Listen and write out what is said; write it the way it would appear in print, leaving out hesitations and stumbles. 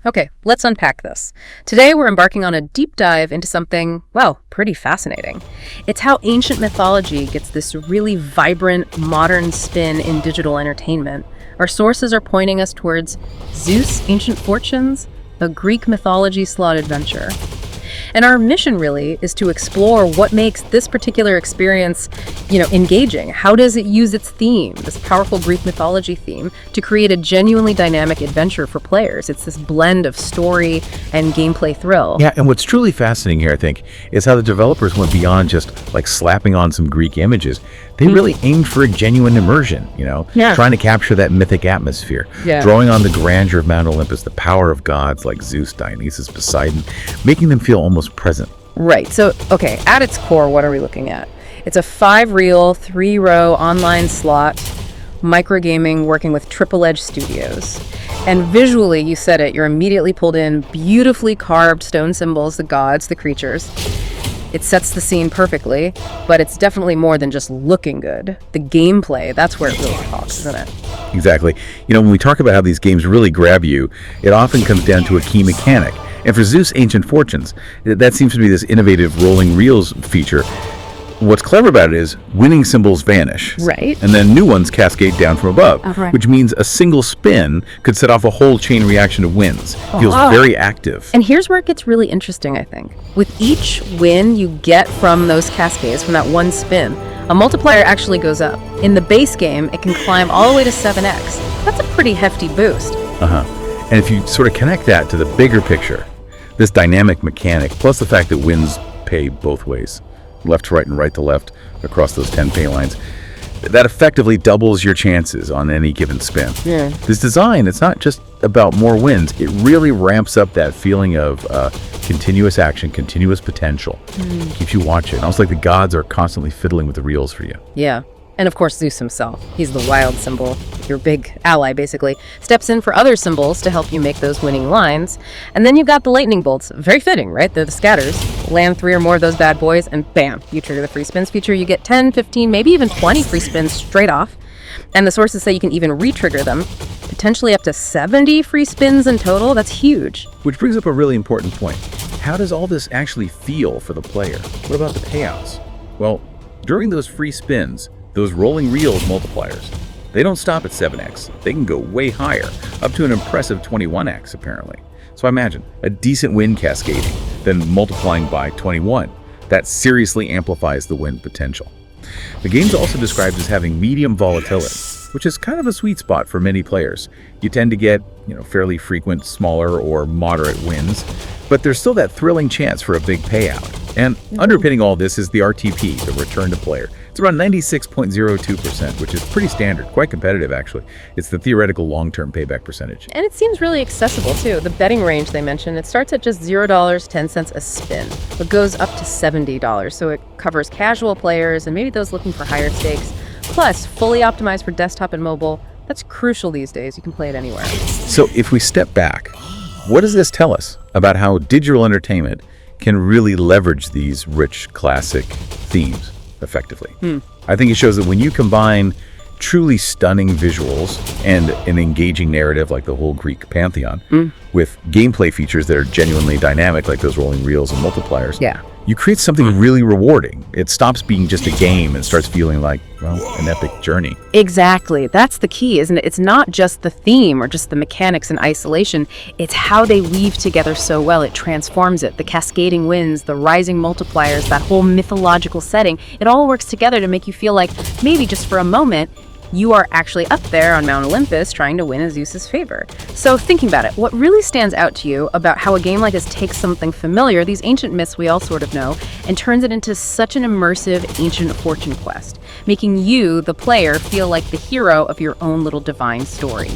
Okay, let's unpack this. Today we're embarking on a deep dive into something, well, pretty fascinating. It's how ancient mythology gets this really vibrant, modern spin in digital entertainment. Our sources are pointing us towards Zeus Ancient Fortunes, a Greek mythology slot adventure. And our mission really is to explore what makes this particular experience, engaging. How does it use its theme, this powerful Greek mythology theme, to create a genuinely dynamic adventure for players? It's this blend of story and gameplay thrill. Yeah, and what's truly fascinating here, I think, is how the developers went beyond just like slapping on some Greek images. They really aimed for a genuine immersion, trying to capture that mythic atmosphere, drawing on the grandeur of Mount Olympus, the power of gods like Zeus, Dionysus, Poseidon, making them feel almost present. Right. So, okay, at its core, what are we looking at? It's a 5-reel, 3-row online slot, microgaming working with Triple Edge Studios. And visually, you said it, you're immediately pulled in, beautifully carved stone symbols, the gods, the creatures. It sets the scene perfectly, but it's definitely more than just looking good. The gameplay, that's where it really talks, isn't it? Exactly. When we talk about how these games really grab you, it often comes down to a key mechanic. And for Zeus Ancient Fortunes, that seems to be this innovative rolling reels feature. What's clever about it is winning symbols vanish. Right. And then new ones cascade down from above, right. Which means a single spin could set off a whole chain reaction of wins. Feels very active. And here's where it gets really interesting, I think. With each win you get from those cascades, from that one spin, a multiplier actually goes up. In the base game, it can climb all the way to 7x. That's a pretty hefty boost. And if you sort of connect that to the bigger picture, this dynamic mechanic, plus the fact that wins pay both ways, left to right and right to left across those 10 pay lines, that effectively doubles your chances on any given spin. Yeah. This design, it's not just about more wins. It really ramps up that feeling of continuous action, continuous potential. Keeps you watching. Almost like the gods are constantly fiddling with the reels for you. Yeah. And of course, Zeus himself. He's the wild symbol, your big ally, basically, steps in for other symbols to help you make those winning lines. And then you've got the lightning bolts. Very fitting, right? They're the scatters. Land 3 or more of those bad boys, and bam, you trigger the free spins feature. You get 10, 15, maybe even 20 free spins straight off. And the sources say you can even re-trigger them, potentially up to 70 free spins in total. That's huge. Which brings up a really important point. How does all this actually feel for the player? What about the payouts? Well, during those free spins, those rolling reels multipliers, they don't stop at 7x. They can go way higher, up to an impressive 21x apparently. So imagine a decent win cascading, then multiplying by 21. That seriously amplifies the win potential. The game's also described as having medium volatility, which is kind of a sweet spot for many players. You tend to get, fairly frequent, smaller or moderate wins, but there's still that thrilling chance for a big payout. And underpinning all this is the RTP, the return to player. It's around 96.02%, which is pretty standard, quite competitive actually. It's the theoretical long-term payback percentage. And it seems really accessible too. The betting range they mentioned, it starts at just $0.10 a spin, but goes up to $70. So it covers casual players and maybe those looking for higher stakes. Plus, fully optimized for desktop and mobile. That's crucial these days. You can play it anywhere. So if we step back, what does this tell us about how digital entertainment can really leverage these rich classic themes effectively? I think it shows that when you combine truly stunning visuals and an engaging narrative like the whole Greek pantheon with gameplay features that are genuinely dynamic like those rolling reels and multipliers, you create something really rewarding. It stops being just a game and starts feeling like, an epic journey. Exactly. That's the key, isn't it? It's not just the theme or just the mechanics in isolation. It's how they weave together so well. It transforms it. The cascading winds, the rising multipliers, that whole mythological setting, it all works together to make you feel like maybe just for a moment, you are actually up there on Mount Olympus trying to win in Zeus's favor. So thinking about it, what really stands out to you about how a game like this takes something familiar, these ancient myths we all sort of know, and turns it into such an immersive ancient fortune quest, making you, the player, feel like the hero of your own little divine story?